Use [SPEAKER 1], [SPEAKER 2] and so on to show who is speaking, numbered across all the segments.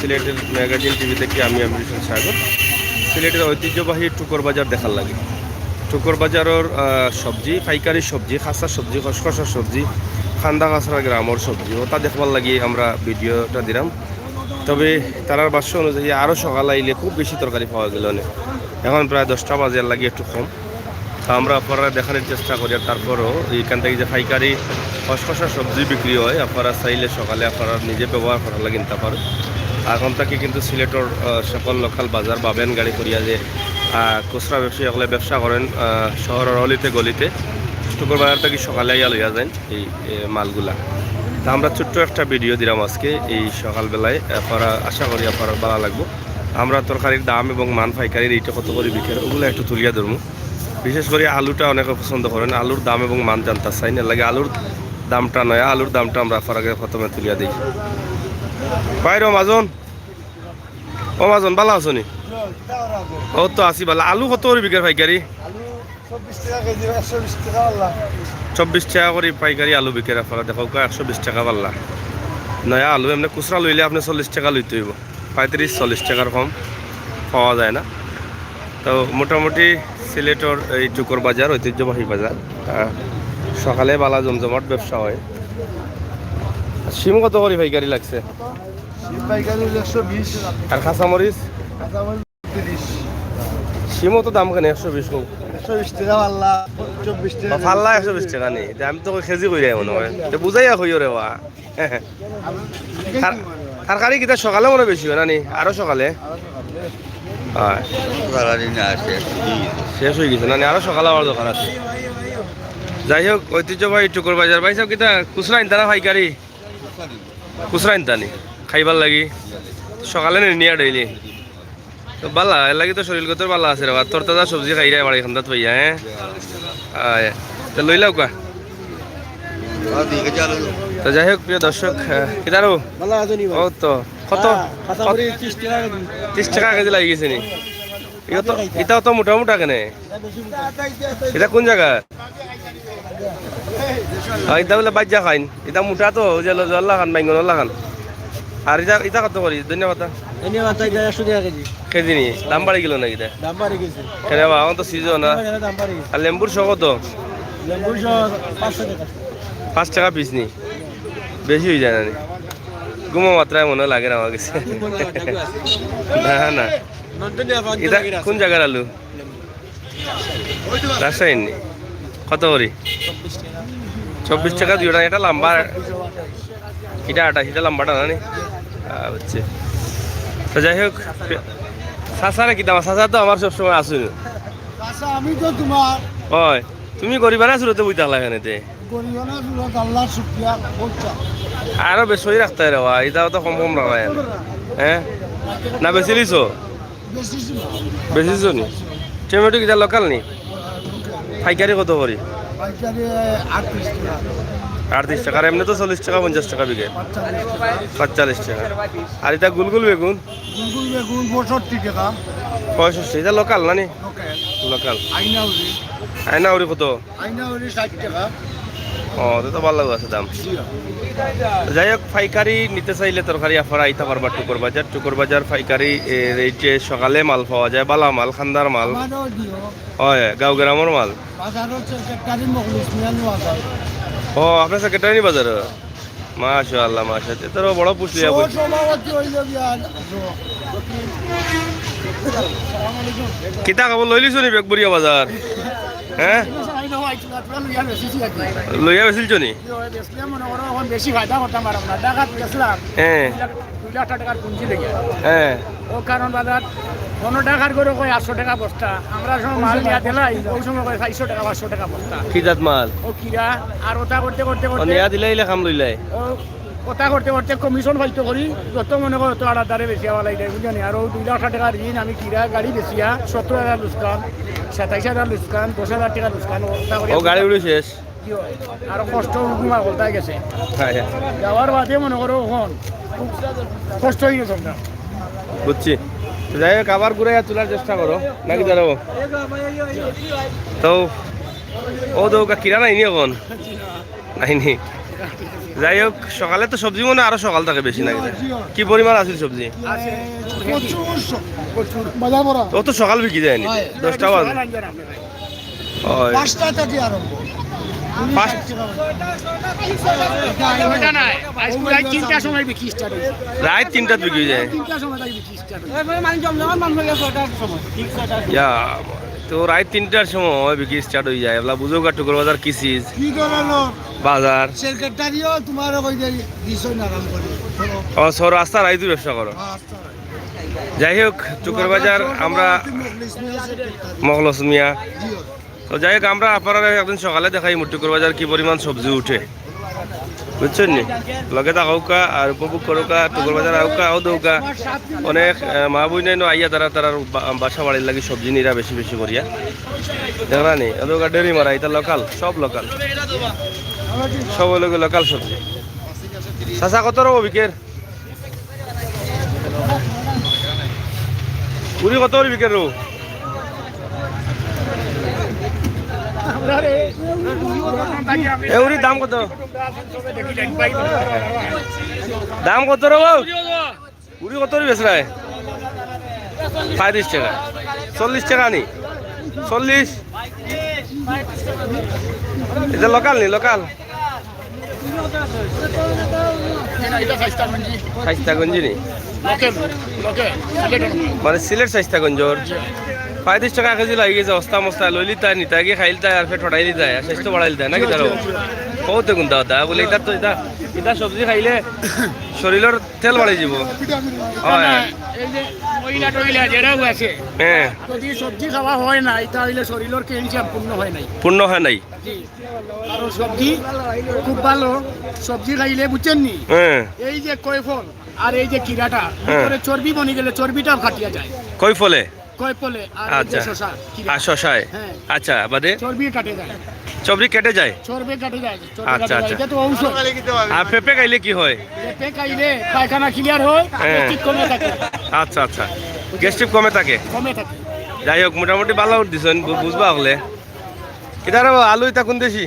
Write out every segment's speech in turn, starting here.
[SPEAKER 1] সিলেটের magazine TV থেকে আমি আমৃষণ সাগর। সিলেটের ঐতিহ্যবাহী টুকর বাজার দেখার লাগে। টুকর বাজারের সবজি, পাইকারি সবজি, খাসা সবজি, খসখসা সবজি, খান্দা খাসরা গ্রামের সবজি ওটা দেখবার লাগে আমরা ভিডিওটা দিলাম। তবে তারার বাস্য অনুযায়ী আরও সকাল আইলে খুব বেশি তরকারি পাওয়া গেল না। এখন প্রায় 10টা বাজার লাগে একটু কম। আমরা আপনারা দেখানোর চেষ্টা করি। আর তারপরও এইখান থেকে যে পাইকারি খসখসা সবজি বিক্রি হয়, আপনারা চাইলে সকালে আপনারা নিজে ব্যবহার করার লাগে কিনতে পারেন। এখন থেকে কিন্তু সিলেটের সকল লোকাল বাজার বা ভ্যান গাড়ি করিয়া যে খুচরা ব্যবসায়ী সকলে ব্যবসা করেন শহরের অলিতে গলিতে, টুকর বাজার থেকে সকালে আইয়া লইয়া যায় এই মালগুলা। তা আমরা ছোট্ট একটা ভিডিও দিলাম আজকে এই সকালবেলায়। আপনারা আশা করি আপনারা ভালো লাগবো। আমরা তরকারির দাম এবং মান পাইকারির এইটা কত করে বিক্রি ওগুলো একটু তুলিয়া ধরবো। বিশেষ করে আলুটা অনেকে পছন্দ করেন, আলুর দাম এবং মান জানতে চাই না লাগে। আলুর দামটা নয়, আলুর দামটা আমরা আপনাকে প্রথমে তুলিয়া দিই। বাইরে মাজন ও মাজন ভালো আছো নি? ও তো আসি ভালো। আলু কত করে বিক্রি পাইকারি? 24 টাকা করে পাইকারি আলু বিক্রি। আপনারা দেখো 120 টাকা পাল্লা। নয়া আলু এমনি খুচরা লইলে আপনি 40 টাকা লইতে হইব। 35-40 টাকার কম পাওয়া যায় না। তো মোটামুটি সিলেটের এই টুকর বাজার ঐতিহ্যবাহী বাজার, সকালে বালা জমজমাট ব্যবসা হয়। শিম কত করে পাইকারি লাগছে? আর কাঁচামরিচ? শিমও তো দাম কেন 120
[SPEAKER 2] টাকা পাল্লা, 24 টাকা
[SPEAKER 1] পাল্লা 120 টাকা নেই। আমি তো কেজি কই যাই মনে হয় বুঝাইয়া কই রে বা তরকারি কিটা সকালে মনে বেশি হয় নানি? আরো সকালে শেষ হয়ে গেছে নানি, আরো সকালে আমার দোকান আছে। যাই হোক, ঐতিহ্যবাহী টুকর বাজার পাইছ কিতা খুচরা ইনতা না পাইকারি? খুচরা ইনতানি খাইবার লাগি সকালে নিয়ে ডেইলি তো বালা এর লাগি তো শরীর গতর বালা আছে রে। তোর তাজা সবজি খাই যায় বাড়ি খান্দাত পাইয়া। হ্যাঁ তো লই লাও কা। তো যাই হোক প্রিয় দর্শক, কিতারো ও তো কত 30 টাকা কেজি লাগি গেছে নি? এটা তো মোটা মোটা কেনে? এটা কোন জায়গা? এটা বলে বাজ্যা খাইন, এটা মোটা তো জল্লা খান বাইঙ্গনল্লা খান। আর এটা এটা কত করি? ধন্যবাদ কেজি নি? দাম বাড়ি গেল নাকি? কেন এখন তো সিজন না। আর লেম্বুর শো কত? 5 টাকা পিস নি? বেশি হয়ে যায় না? গুমো মাত্রায় মনে লাগে না আমার কাছে। না না, এটা কোন জায়গার আলু? রাজশাহী নি? কত করি? 24 টাকা দুইটা। এটা লম্বা, এটা আটা, সেটা লম্বাটা না নি? বুঝছি। তো যাই হোক, চাচারে কি দাম? চাচা তো আমার সবসময় আসুন।
[SPEAKER 2] আমি তো তোমার
[SPEAKER 1] হয় তুমি গরিবা না শুরুতে বইতে হলা এখানেতে আরো বেশি রাখতে রে বা এটাও তো কম কম রাখা। হ্যাঁ না বেশি লিছো? বেশিছ নি? টমেটো কিটা লোকাল নি? পাইকারি কত করি? 38 টাকা। আর এমনি তো 40 টাকা 50 টাকা বিঘে, 45 টাকা। আর এটা গুলগুল বেগুন?
[SPEAKER 2] 65 টাকা।
[SPEAKER 1] 65 এটা লোকাল না নি? লোকাল। আইনাউরি কত?
[SPEAKER 2] 60 টাকা।
[SPEAKER 1] ও তো ভালো আছে দাম। যাই হোক, পাইকারি নিতে চাইলে তরকারি আপনারা আইতে পারবা টুকর বাজার। টুকর বাজার পাইকারি রেটে সকালে মাল পাওয়া যায়, বালা মাল, খান্দার মাল, হয় গাঁও গ্রামের মাল। ও আপনার সেক্রেটারি বাজার? মাশাআল্লাহ মাশাআল্লাহ, তোর বড় পুষলি। কিতা খাব লইলিছ নি বেগবুড়িয়া বাজার? হ্যাঁ লইয়া বেছিল নি? হ্যাঁ
[SPEAKER 2] ও কারণ বাজার 15 টাকার করে কয় 800 টাকা বস্তা। আমরা সব মাল নিয়ে দিলাই ওই সময় কয় 400 টাকা 500 টাকা বস্তা।
[SPEAKER 1] কি জাত মাল?
[SPEAKER 2] ও কিরা আর ওটা করতে করতে
[SPEAKER 1] নিয়া দিলাই খাম লইলাই।
[SPEAKER 2] ও কথা করতে করতে কমিশন ফাইতো করি যত মনে করো তো আড়া দারে বেশি হওয়া লাগে বুঝলি। আর 2,00,000 টাকা ঋণ আমি কিরা গাড়ি বেশিয়া 70,000 লুসকান, 27,000 লুসকান, 10,000 টাকা লুসকান।
[SPEAKER 1] ও গাড়ি উড়ে শেষ
[SPEAKER 2] আর কষ্ট ঘুমা বলতে গেছে যাওয়ার বাদে মনে করো এখন কষ্ট হয়ে গেছে।
[SPEAKER 1] বুঝছি। যাই হোক, আবার ঘুরে তোলার চেষ্টা করো নাকি দাঁড়াবো তো? ও দৌকা কিরা নাইনি এখন? নাইনি। যাই হোক সকালে তো সবজি মনে হয় আরো সকাল থাকে বেশি নাকি কি পরিমাণ আছে সবজি
[SPEAKER 2] আছে প্রচুর
[SPEAKER 1] ও তো সকাল বিক্রি যায়নি 10টা বাজে ওই
[SPEAKER 3] পাঁচটা থেকে আরম্ভ
[SPEAKER 1] পাঁচ
[SPEAKER 2] ওটা নাই আজ প্রায় 3টার সময় বিক্রি স্টার্ট হয়েছে
[SPEAKER 1] রাত 3টা বিক্রি যায়
[SPEAKER 2] 3টার সময় তাই বিক্রি স্টার্ট হয়েছে
[SPEAKER 1] ইয়া তো রাত 3টার সময় বিক্রি স্টার্ট হয়ে যায় এগুলা বুঝো গা টুকুর বাজার কি চিজ
[SPEAKER 3] কি ধরনের
[SPEAKER 1] বাজার
[SPEAKER 3] সেক্রেটারিও তোমার ওই যে দিশই নারাম করে
[SPEAKER 1] ও সর রাস্তা রাইতু ব্যবসা করো যাই হোক টুকুর বাজার আমরা মখলস মিয়া তো যাই হোক আমরা আপনারা একদিন সকালে দেখাই টুকুর বাজার কি পরিমাণ সবজি উঠে বুঝছেন নি লগে থাকা আর উপভোগ করুকা টুকুর বাজার আউকা আও দৌকা অনেক মা বই নাই আইয়া তারা বাসা বাড়ির লাগি সবজি নিরা বেশি বেশি করিয়া দেখরা নি ওদৌকা ডেরি মারা এটা লোকাল সব লোকাল সব লোক লোকাল সবজি চাচা কত রকম বিকের পুরি কত বিকের রো এউরি দাম কত দাম কত রে বাবু পুরি কত বেশ রায় 35 টাকা 40 টাকা নি 40 এটা লোকাল নি লোকাল শাইস্তাগঞ্জি নি মানে সিলেট শাইস্তাগঞ্জর 35 টাকা কেজি লাগি গেছে অস্তা মস্তা লইলি তাই নিতা গিয়ে খাইল তাই আর ফের ঠটাইলি তাই আর স্বাস্থ্য বাড়াইলি তাই নাকি তার কৌতে গুন্তা হতা বলে এটা তো এটা সবজি খাইলে শরীরের তেল বাড়াই যাব
[SPEAKER 2] এই যে মহিলা টহিলা যেটাও আছে
[SPEAKER 1] হ্যাঁ
[SPEAKER 2] যদি সবজি খাওয়া হয় নাই তাহলে শরীরের ক্যালসিয়াম পূর্ণ হয় নাই
[SPEAKER 1] পূর্ণ হয় নাই
[SPEAKER 2] আর সবজি খুব ভালো সবজি খাইলে বুঝছেন নি
[SPEAKER 1] হ্যাঁ
[SPEAKER 2] এই যে কয়ফল আর এই যে কিরাটা ভিতরে চর্বি বনি গেলে চর্বিটাও কাটিয়া যায়
[SPEAKER 1] কই ফলে
[SPEAKER 2] কয়ফলে আর এই যে
[SPEAKER 1] আচ্ছা
[SPEAKER 2] শসা
[SPEAKER 1] আর শশায়
[SPEAKER 2] হ্যাঁ।
[SPEAKER 1] আচ্ছা বাদে
[SPEAKER 2] চর্বি কাটে যায়
[SPEAKER 1] চবরি কেটে যায়
[SPEAKER 2] চর্বি কাটে যায়
[SPEAKER 1] আচ্ছা, আচ্ছা।
[SPEAKER 2] এটা তো ঔষধ
[SPEAKER 1] আর পেঁপে খাইলে কি হয়
[SPEAKER 2] পেঁপে খাইলে পায়খানা ক্লিয়ার হয়
[SPEAKER 1] হ্যাঁ।
[SPEAKER 2] ঠিক কমে থাকে
[SPEAKER 1] আচ্ছা আচ্ছা গ্যাস্ট্রিক কমে থাকে
[SPEAKER 2] কমে থাকে
[SPEAKER 1] যাই হোক মোটামুটি ভালো দিছেন বুঝবা হলে কিনার আলু এটা কোন দেশি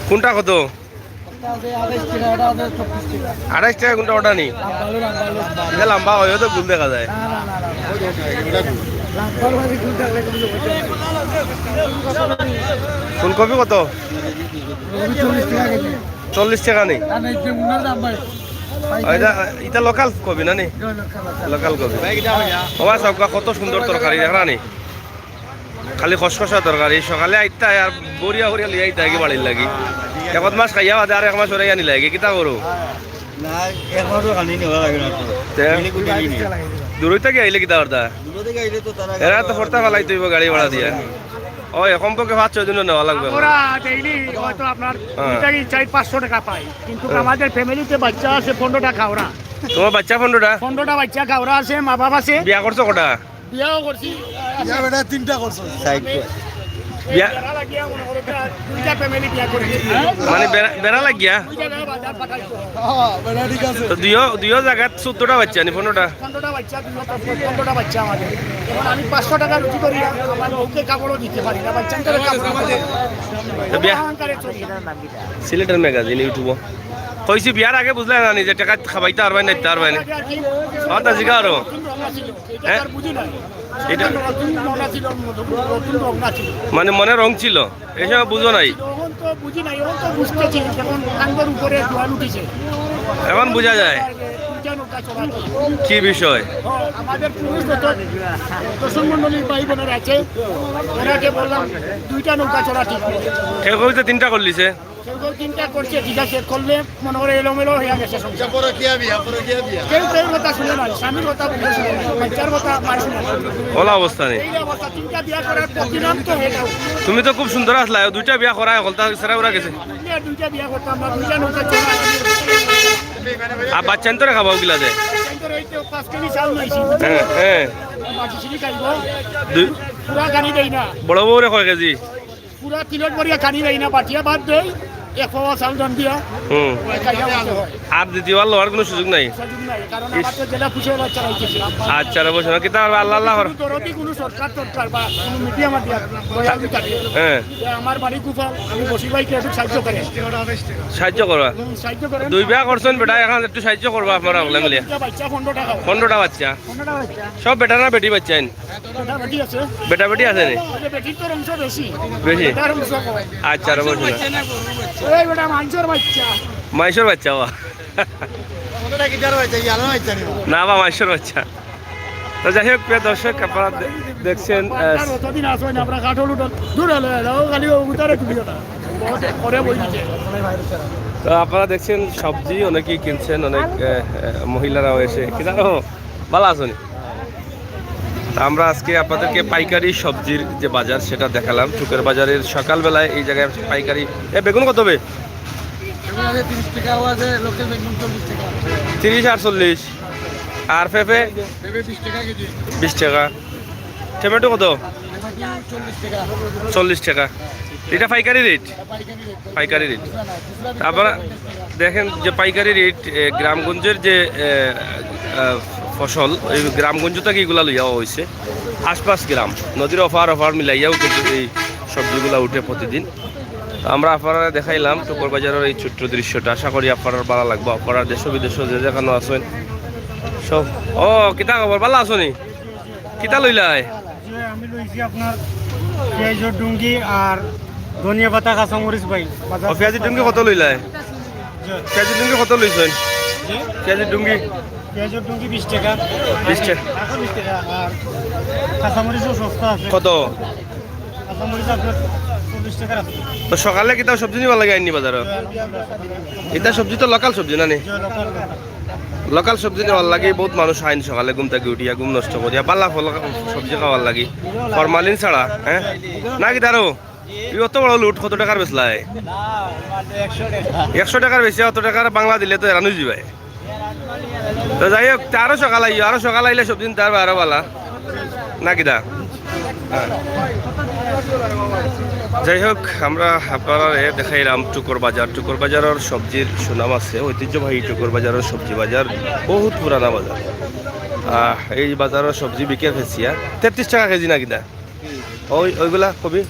[SPEAKER 1] কোনটা কত 28 টাকা কোনটা ওটা নি এটা লম্বা হয় তো ভুল দেখা যায় ফুলকপি কত 40 টাকা নেই এটা লোকাল কবি না নি লোকাল কবি বাবা সবকা কত সুন্দর তরকারি দেখা নি খালি খসখসা তরকারি সকালে আইতা আর বরিয়া বরিয়া লিয়ে আইতা কি বাড়ির লাগি একত মাছ খাইয়া বাদে আর এক মাস ওরাই আনি লাগে কিতা করো দূরই থেকে আইলে কিতা করতা এরা তো ফোরতা ফেলাই তুইব গাড়ি ভাড়া দিয়া ও কমপক্ষে 5-6 দিনও নেওয়া লাগবে
[SPEAKER 2] ওরা ডেইলি হয়তো আপনার 400-500 টাকা পাই কিন্তু আমাদের ফ্যামিলিতে বাচ্চা আছে 15টা খাওরা
[SPEAKER 1] তোমার বাচ্চা
[SPEAKER 2] 15টা বাচ্চা খাওরা আছে মা বাবা আছে
[SPEAKER 1] বিয়া করছো কটা
[SPEAKER 2] বিয়াও করছি
[SPEAKER 3] বেটা তিনটা করছো
[SPEAKER 1] বিয়া
[SPEAKER 2] বেড়া লাগিয়া মনে করো দুইটা ফ্যামিলি বিয়া করেছি
[SPEAKER 1] মানে বেড়া লাগিয়া
[SPEAKER 2] দুইটা বেড়া বাজার পাঠাইছো
[SPEAKER 3] বেটা ঠিক আছে
[SPEAKER 1] তো দুইও জায়গাত 14টা বাচ্চা নি 15টা
[SPEAKER 2] 15টা বাচ্চা 15টা বাচ্চা আমাদের এখন আমি 500 টাকা রুটি করি আমার বউকে কাপড়ও দিতে পারি না বাচ্চাদের কাপড়
[SPEAKER 1] তো বিয়া
[SPEAKER 2] অহংকারে চলি
[SPEAKER 1] সিলেটের ম্যাগাজিন ইউটিউব কইছি বিয়ার আগে বুঝলে না নি যে টাকা খাবাইতে পারবেন না দিতে পারবেন কথা জিগা আরো হ্যাঁ এটা মানে মনে রং ছিল এসব বুঝো নাই এখন বোঝা যায় কি বিষয়
[SPEAKER 2] আমাদের পুরুষ দর্শন মন্ডলীর ভাই বোনেরা আছে ওনাকে বললাম 2টা নৌকা চড়া ঠিক
[SPEAKER 1] কেউ কইতে 3টা করলিছে
[SPEAKER 2] কেউ 3টা করছে ঠিক আছে করলে মনে করে এলোমেলো হয়ে গেছে কেউ কেউ কথা শুনে না স্বামীর কথা বুঝে শুনে না বাচ্চার কথা মার শুনে না
[SPEAKER 1] ওলা অবস্থা নেই
[SPEAKER 2] এই অবস্থা 3টা বিয়া করার পরিণাম তো এটা
[SPEAKER 1] তুমি তো খুব সুন্দর আসলা 2টা বিয়া করা হলতা সেরা ওরা গেছে
[SPEAKER 2] 2টা বিয়া করতাম না 2টা নৌকা চড়া
[SPEAKER 1] আর বাচ্চা তো খাবাও গিলা দে
[SPEAKER 2] 5 কেজি চাউল লইছি
[SPEAKER 1] হ্যাঁ হ্যাঁ
[SPEAKER 2] বাকি চিনি খাইব পুরা কানি দেই না
[SPEAKER 1] বড় বউরে কয় কেজি
[SPEAKER 2] পুরা তিলত বরিয়া কানি দেই না বাটিয়া ভাত দেই এক পাওয়া চাল জন দিয়া
[SPEAKER 1] হুম
[SPEAKER 2] খাইয়া বসে হয়
[SPEAKER 1] আর দ্বিতীয়বার লওয়ার কোনো সুযোগ নাই
[SPEAKER 2] সুযোগ নাই কারণ আমার তো জেলা খুশি বাচ্চা রাখতেছে
[SPEAKER 1] আচ্ছা রে বসে কিতা আল্লাহ আল্লাহ কর।
[SPEAKER 2] দরদি কোনো সরকার বা কোনো মিডিয়া মাধ্যমে দয়া বিচারে
[SPEAKER 1] হ্যাঁ
[SPEAKER 2] আমার বাড়ি কুফাল আমি বসি ভাইকে একটু সাহায্য করে
[SPEAKER 1] সাহায্য করবা
[SPEAKER 2] সাহায্য করেন
[SPEAKER 1] দুই বিয়া করছেন বেটা এখন একটু সাহায্য করবা আপনারা বলে মিলিয়ে
[SPEAKER 2] বাচ্চা 15 টাকা
[SPEAKER 1] 15টা বাচ্চা
[SPEAKER 2] 15 বাচ্চা
[SPEAKER 1] সব বেটা না বেটি বাচ্চা
[SPEAKER 2] এটা বেটি আছে
[SPEAKER 1] বেটা বেটি আছে নি
[SPEAKER 2] ওই যে বেটির তো অংশ বেশি
[SPEAKER 1] বেশি
[SPEAKER 2] এটার অংশ কম
[SPEAKER 1] আচ্ছা রে বসে
[SPEAKER 2] এই বেটা মাংসের বাচ্চা
[SPEAKER 1] মাইশোর বাচ্চা বা
[SPEAKER 3] ওটা কি জানো হইছে ইয়ানো হইছে
[SPEAKER 1] না বা মাইশোর বাচ্চা তো যাই হোক প্রিয় দর্শক আপনারা দেখছেন
[SPEAKER 2] কতদিন আসবেন আমরা কাঠল উঠল দূর হলো খালি উতারে তুলিও না করে বই দিচ্ছে
[SPEAKER 1] তো আপনারা দেখছেন সবজি অনেকেই কিনছেন অনেক মহিলারাও এসে কিনারও ভালো আছেন তা আমরা আজকে আপনাদেরকে পাইকারি সবজির যে বাজার সেটা দেখালাম চুকের বাজারের সকালবেলায় এই জায়গায় পাইকারি বেগুন কত হবে
[SPEAKER 3] 30 টাকা আছে লোকাল বেগুন 40 টাকা
[SPEAKER 1] 30 আর 40 আর পেঁপে
[SPEAKER 3] বেবে 20 টাকা কেজি
[SPEAKER 1] 20 টাকা টমেটো কত
[SPEAKER 3] 40 টাকা
[SPEAKER 1] 40 টাকা এটা পাইকারি রেট পাইকারি রেট আপনারা দেখেন যে পাইকারি রেট গ্রামগঞ্জের যে ফসল এই গ্রামগঞ্জ থেকে এগুলা লইয়া হয়েছে আশপাশ গ্রাম নদীর অফার মিলাইয়াও কিন্তু এই সবজিগুলো উঠে প্রতিদিন তো আমরা আপনারা দেখাইলাম টুকর বাজারের এই ছোট্ট দৃশ্যটা আশা করি আপনার ভালো লাগবে আপনারা দেশ বিদেশ যে যেখানে আছেন সব ও কিতা খবর ভালো আছো নি কিতা লইলাই
[SPEAKER 2] আমি লইছি আপনার পেঁয়াজের ডুঙ্গি আর ধনিয়া পাতা কাঁচামরিচ ভাই
[SPEAKER 1] ও পেঁয়াজের ডুঙ্গি কত লইলাই পেঁয়াজের ডুঙ্গি কত লইছেন পেঁয়াজের ডুঙ্গি
[SPEAKER 2] পেঁয়াজের ডুঙ্গি 20 টাকা
[SPEAKER 1] 20 টাকা
[SPEAKER 2] 20 টাকা আর কাঁচামরিচও সস্তা আছে
[SPEAKER 1] কত
[SPEAKER 2] কাঁচামরিচ আপনার 40 টাকা আছে
[SPEAKER 1] তো সকালে কিতা সবজি নিবা লাগে আইনি বাজারে এটা সবজি তো লোকাল সবজি না নি লোকাল সবজি নেওয়ার লাগে বহুত মানুষ আইন সকালে ঘুম থেকে উঠিয়া ঘুম নষ্ট করিয়া পাল্লা ফল সবজি খাওয়ার লাগে ফরমালিন ছাড়া হ্যাঁ না কি তারও অত বড় লুট কত টাকার বেচলাই 100 টাকার বেশি অত টাকার বাংলা দিলে তো এরানো যাবে তো যাই হোক আরো সকাল আইলে সবজি তার আরো বালা না কিটা যাই হোক আমরা আপনারা দেখাইলাম টুকর বাজারের সবজির সুনাম আছে ঐতিহ্যবাহী টুকর বাজারের সবজি বাজার বহুত পুরানা বাজার এই বাজারের সবজি বিকে ফেসিয়া 33 টাকা কেজি না কিনা ওইগুলা কবি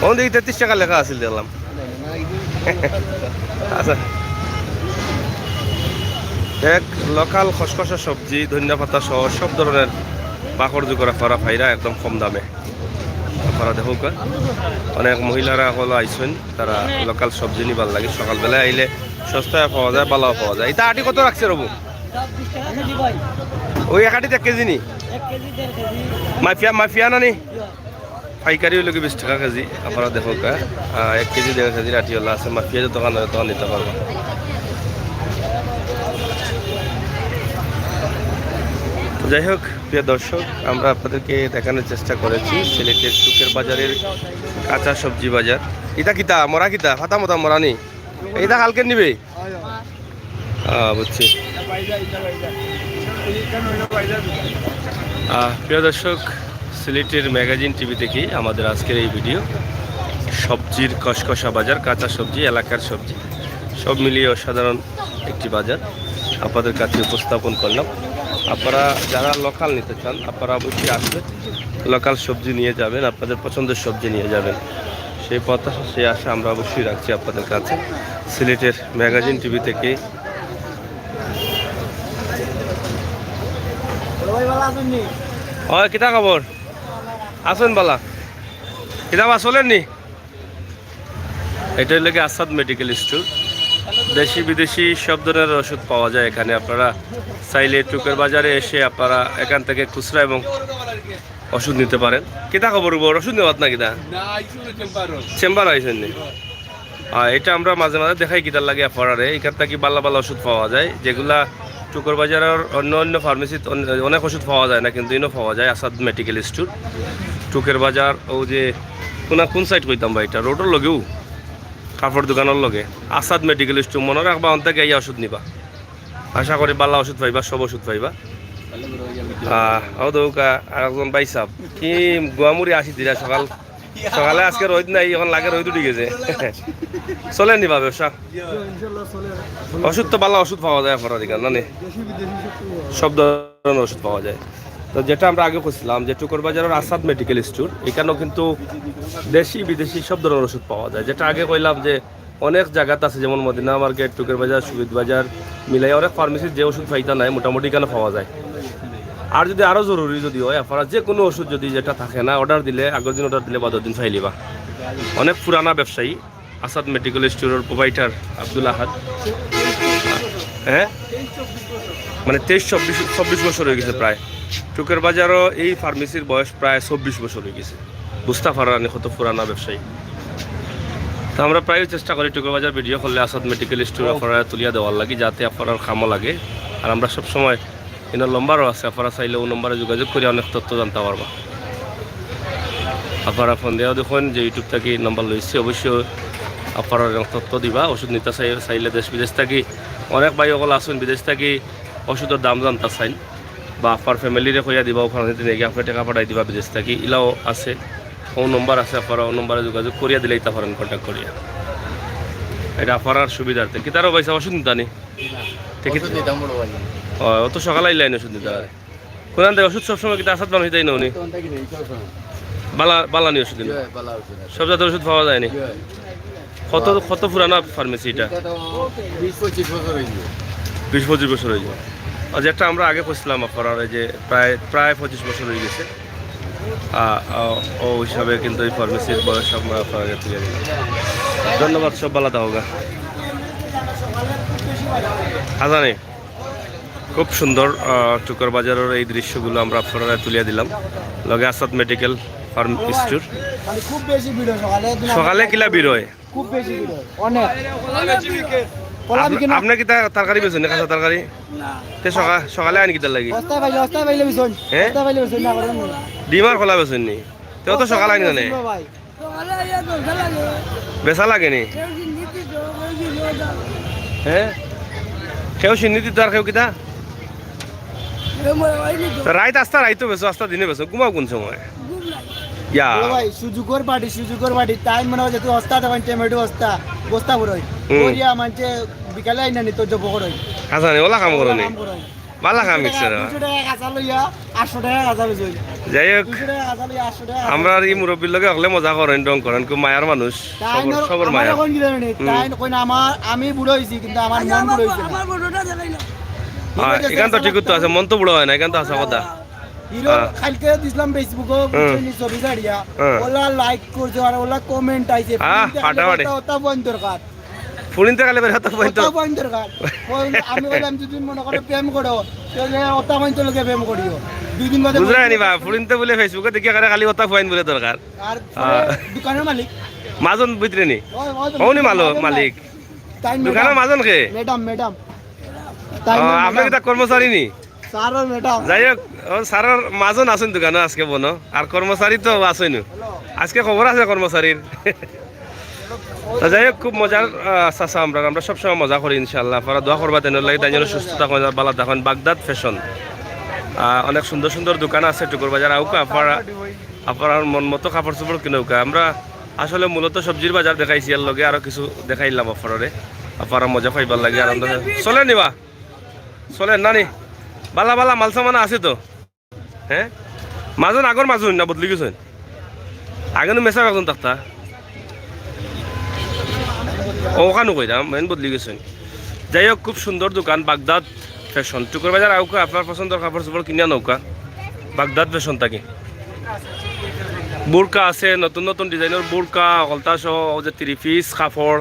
[SPEAKER 1] ও দেখি 33 টাকা লেখা আছিল দেখলাম আচ্ছা এক লোকাল খসখসা সবজি ধনিয়া পাতা সহ সব ধরনের পাকড় জোকরা করা ফাইরা একদম কম দামে আপনারা দেখো অনেক মহিলারা হলো আইসেন তারা লোকাল সবজি নিবার লাগে সকালবেলায় আইলে সস্তায় পাওয়া যায় ভালো পাওয়া যায় এটা আটি কত রাখছে রবু ওই এক আটিতে 1 কেজি নি মাফিয়া না নি পাইকারি হইলে 20 টাকা কেজি আপনারা দেখো 1 কেজি 1.5 কেজি আটি হলো আছে মাফিয়া যত দোকান তখন নিতে পারবো যাই হোক প্রিয় দর্শক আমরা আপনাদেরকে দেখানোর চেষ্টা করেছি সিলেটের চুকের বাজারের কাঁচা সবজি বাজার এটা কিতা মরা কিতা ফাতা মতা মরা নি এটা কালকে নিবে বুঝছি প্রিয় দর্শক সিলেটের ম্যাগাজিন টিভি থেকে আমাদের আজকের এই ভিডিও সবজির কসকসা বাজার কাঁচা সবজি এলাকার সবজি সব মিলিয়ে অসাধারণ একটি বাজার আপনাদের কাছে উপস্থাপন করলাম আপনারা যারা লোকাল নিতে চান আপনারা অবশ্যই আসবেন লোকাল সবজি নিয়ে যাবেন আপনাদের পছন্দের সবজি নিয়ে যাবেন সেই প্রত্যাশা সেই আশা আমরা অবশ্যই রাখছি আপনাদের কাছে সিলেটের ম্যাগাজিন টিভি থেকে কিতা খবর আসেন বালা কিতাব আসলেন নি এটা হলো আসাদ মেডিকেল স্টোর দেশি বিদেশি সব ধরনের ওষুধ পাওয়া যায় এখানে আপনারা চাইলে টুকের বাজারে এসে আপনারা এখান থেকে খুচরা এবং ওষুধ নিতে পারেন কিতা খবর ওষুধ নেওয়াত না কিতা চেম্বার আইসেন নি এটা আমরা মাঝে মাঝে দেখাই কিতার লাগে ফরারে এখান থেকে বালা ওষুধ পাওয়া যায় যেগুলা টুকর বাজারের অন্য ফার্মেসিতে অনেক ওষুধ পাওয়া যায় না কিন্তু ইনো পাওয়া যায় আসাদ মেডিকেল স্টোর টুকের বাজার ও যে কোন সাইড কইতাম ভাই এটা রোডের লগেও কাপড় দোকানের লগে আসাদ মেডিকেল স্টোর মনে রাখবা অন্তে গিয়ে ওষুধ নিবা আশা করি বালা ওষুধ পাইবা সব ওষুধ পাইবা দৌকা আর একজন বাইসাব কি গুয়ামুড়ি আসি দিরা সকাল সকালে আজকে রোদ নাই, এখন লাগে রোদ উঠে গেছে। চলে নিবা ব্যবসা? ওষুধ তো ভালো ওষুধ পাওয়া যায় আপনার দিকে না? সব ধরনের ওষুধ পাওয়া যায়। তো যেটা আমরা আগে করছিলাম যে টুকর বাজারের আসাদ মেডিকেল স্টোর, এখানেও কিন্তু দেশি বিদেশি সব ধরনের ওষুধ পাওয়া যায়। যেটা আগে কইলাম যে অনেক জায়গাতে আছে, যেমন মদিনা মার্কেট, টুকের বাজার, সুবিদ বাজার মিলাই অনেক ফার্মেসির যে ওষুধ পাইতা নাই মোটামুটি এখানে পাওয়া যায়। আর যদি আরও জরুরি যদি হয় আপনারা যে কোনো ওষুধ যদি যেটা থাকে না, অর্ডার দিলে আগের দিন অর্ডার দিলে বা 10 দিন ফাইলিবা। অনেক পুরানা ব্যবসায়ী আসাদ মেডিকেল স্টোরের প্রোভাইডার আব্দুল আহাদ, হ্যাঁ মানে 23-24 বছর হয়ে গেছে প্রায়। টুকের বাজারও এই ফার্মেসির বয়স প্রায় 24 বছর হয়ে গেছে। বুঝতে পারানি কত পুরানা ব্যবসায়ী। তো আমরা প্রায় চেষ্টা করি টুকের বাজার ভিডিও করলে আসাদ মেডিকেল স্টোর আপনারা তুলিয়া দেওয়ার লাগে, যাতে আপনার খামো লাগে। আর আমরা সবসময় এনার নম্বরও আছে, আপনারা চাইলে ও নম্বরে যোগাযোগ করে অনেক তথ্য জানতে পারবা। আপনারা ফোন দেওয়া দেখুন যে ইউটিউব থেকে নম্বর লইছি, অবশ্যই আপনারা তথ্য দিবা। ওষুধ নিতে চাইলে দেশ বিদেশ থাকি অনেক ভাই সকল আসুন, বিদেশ থাকি ওষুধের দাম জানতে চাইন বা আপনার ফ্যামিলিরে কইয়া দিবা, ওখানে নাকি আপনি টাকা পাঠাই দিবা বিদেশ থাকি, ইলাও আছে। ও নম্বর আছে, আপনারা ও নম্বরে যোগাযোগ করিয়া দিলেই তা পারেন, কন্ট্যাক্ট করিয়া। এটা আপনার সুবিধার্থে কি তারও পয়সা ওষুধ নিতে নি অত সকালে আইলাইন ওষুধ নিতে পারে কোরআন দেয় ওষুধ সবসময় কিন্তু আসাদ মানুষ দেয় না উনি বালানি ওষুধ দিন সব জাতের ওষুধ পাওয়া যায়নি। কত কত পুরানা ফার্মেসি এটা? 20-25 বছর হয়ে যায়। আর যেটা আমরা আগে করছিলাম আপনার যে প্রায় 25 বছর হয়ে গেছে। ও হিসাবে কিন্তু এই ফার্মেসির বয়স আমরা আপনার তুলে দিলাম। ধন্যবাদ, সব ভালো থাকোগা। আজানে খুব সুন্দর টুকর বাজারের এই দৃশ্যগুলো আমরা আপনারা তুলে দিলাম। লগে আসাদ মেডিকেল ফার্ম স্টোর।
[SPEAKER 2] খুব বেশি ভিড় হয়
[SPEAKER 1] সকালে কিলা ভিড় হয়,
[SPEAKER 2] খুব বেশি ভিড় হয় অনেক।
[SPEAKER 1] আপনি কি তরকারি বেছেন কাঁচা তরকারি? সকালে আনি কিতার লাগি হ্যাঁ ডিম আর খোলা বেছেন নি? তেও তো সকালে আনি জানে বেচা লাগে নি? হ্যাঁ কেউ চিনি তো আর কেউ কিতা রাইত আস্তা রাইতো বেছো, আস্তা দিনে বেছো, ঘুমাও কোন সময়? ইয়া
[SPEAKER 2] সুযোগের বাড়ি টাইম মনে হয় তুই অস্তা দেবেন টমেটো বস্তা বড়ই করিয়া মানছে বিকালে আইনা নি তো জব করই
[SPEAKER 1] কাঁচা নি ওলা কাম করো নি বালা কাম মিক্সার
[SPEAKER 2] 200 টাকা কাঁচা লইয়া 800 টাকা কাঁচা বেচই।
[SPEAKER 1] যাই হোক
[SPEAKER 2] 200 টাকা কাঁচা লইয়া 800 টাকা
[SPEAKER 1] আমরা এই মুরব্বীর লগে হলে মজা করেন ডং করেন, খুব মায়ার মানুষ, সবর মায়া।
[SPEAKER 2] কোন কি জানেন তাই কই না আমার আমি বুড়ো হইছি কিন্তু আমার মন বুড়ো হইছে না।
[SPEAKER 4] আমার ফটোটা দেখাই না
[SPEAKER 1] এখান তো ঠিক তো আছে, মন তো বুড়ো হয় না, এখান তো আছে কথা।
[SPEAKER 2] হিরো কালকে দিছিলাম ফেসবুকে বুঝছেন ছবি ছাড়িয়া ওলা লাইক করছে আর ওলা কমেন্ট আইছে
[SPEAKER 1] ফাটাফাটি
[SPEAKER 2] ওটা বন্ধ দরকার
[SPEAKER 1] ফুলিনতে গেলে বের হতো পয়েন্ট
[SPEAKER 2] ওটা বন্ধ দরকার। আমি বললাম যদি মনে করে প্রেম করো তাহলে ওটা বন্ধ লগে প্রেম করিও 2 দিন বাদে
[SPEAKER 1] বুঝরা নিবা ফুলিনতে বলে ফেসবুকে দেখি করে খালি ওটা পয়েন্ট বলে দরকার।
[SPEAKER 2] আর দোকানের মালিক
[SPEAKER 1] মাজন বুঝরে নি ওনি মালিক দোকানের মাজন কে
[SPEAKER 2] ম্যাডাম
[SPEAKER 1] আপনি কি তা কর্মচারী নি?
[SPEAKER 2] স্যার ম্যাডাম
[SPEAKER 1] যাই হোক স্যারের মাজন আছেন দোকানে আজকে বনো, আর কর্মচারী তো আছেন আজকে খবর আছে কর্মচারীর। যাই হোক খুব মজার চাচা আমরা সবসময় মজা করি ইনশাল্লাহ। আপনারা দোয়া করবা তেন লাগে তাই জন্য সুস্থ থাকুন, ভালো থাকুন। বাগদাদ ফ্যাশন অনেক সুন্দর সুন্দর দোকান আছে টুকুর বাজার আউকা, আপনার মন মতো কাপড় চোপড় কিনৌকা। আমরা আসলে মূলত সবজির বাজার দেখাইছি, এর লগে আরো কিছু দেখাইলাম আপনারা মজা পাইবার লাগে আনন্দ চলে নিবা চলে নানি বালা মাল সামানা আছে তো। হ্যাঁ মাজন আগর মাজন না বদলি গেছেন আগেনো মেসা একজন তাক্তা ওখানো কইরাম মেন বদলি গেছেন। যাই হোক খুব সুন্দর দোকান বাগদাদ ফ্যাশন টুকুর বাজার আউকা। আপনার পছন্দের কাপড় চোপড় কিনে নৌকা বাগদাদ ফ্যাশন থাকে। বোরকা আছে নতুন নতুন ডিজাইনের বোরকা অলতা সহ যে 3 পিস কাপড়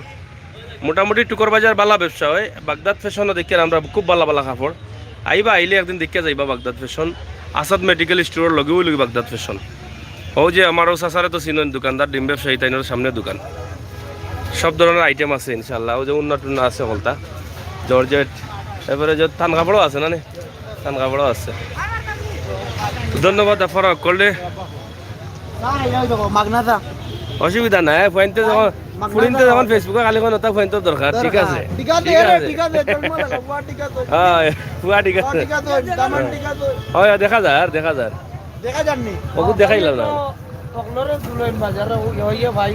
[SPEAKER 1] মোটামুটি টুকুর বাজার বালা ব্যবসা হয়। বাগদাদ ফ্যাশনও দেখি আমরা খুব বালা কাপড় আইবা, আইলে একদিন দেখে যাইবা বাগদাদ ফ্যাশন। আসাদ মেডিকেল স্টোরের লগেও লগে বাগদাদ ফ্যাশন। ও যে আমারও চাচারে তো চিনেন দোকানদার ডিম ব্যবসায়ী তাইনের সামনে দোকান, সব ধরনের আইটেম আছে ইনশাল্লাহ। ও যে উন্নত আছে কলতা জর্জেট, এবারে যে থান কাপড়ও আছে না থান কাপড়ও আছে। ধন্যবাদ আপনারা করলে অসুবিধা নাই। পয়েন্টে যখন ফুরিনতে যখন ফেসবুকে খালি কোনো তা পয়েন্টের দরকার ঠিক আছে হয় দেখা যায় আর দেখা যাননি ওকে দেখাইলাম না
[SPEAKER 3] অকলরে দুলেন বাজারে হইয়া ভাই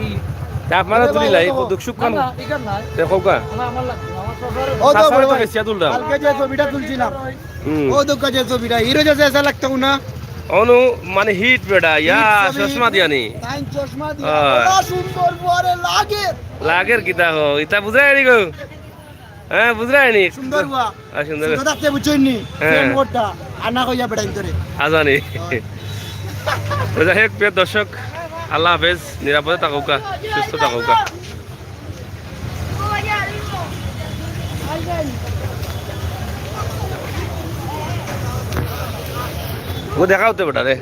[SPEAKER 1] তা আপনারা তুলি লাই দুঃখ সুখ খান
[SPEAKER 3] এখান নাই
[SPEAKER 1] দেখো কা
[SPEAKER 3] আমার লাগবে আমার সবার
[SPEAKER 2] ও তো
[SPEAKER 1] সাসারে
[SPEAKER 2] বড়
[SPEAKER 1] তো
[SPEAKER 2] ভাই,
[SPEAKER 1] বেশি তুললাম
[SPEAKER 2] কালকে যে ছবিটা তুলছিলাম
[SPEAKER 1] হুম
[SPEAKER 2] ও দুঃখ যে ছবিটা হিরো যে এসা লাগতো না
[SPEAKER 1] অনু মানে হিট বেটা ইয়া
[SPEAKER 2] হিট ছবি।
[SPEAKER 1] চশমা দিয়ানি
[SPEAKER 2] তাই চশমা দিয়ে
[SPEAKER 1] হ্যাঁ।
[SPEAKER 2] বড় সুন্দর বরে লাগে
[SPEAKER 1] লাগের কিতা হো ইতা বুঝাই নি গো হ্যাঁ বুঝাই নি
[SPEAKER 2] সুন্দর বুয়া
[SPEAKER 1] সুন্দর
[SPEAKER 2] সুন্দর থাকতে বুঝছনি
[SPEAKER 1] হ্যাঁ।
[SPEAKER 2] ফ্রেম করতা আনা কইয়া বেড়াই ধরে
[SPEAKER 1] আজানি তো যাই হোক প্রিয় দর্শক আল্লাহ হাফেজ নিরাপদে থাকুকা সুস্থ থাকুকা ও দেখা হতে বেটা রে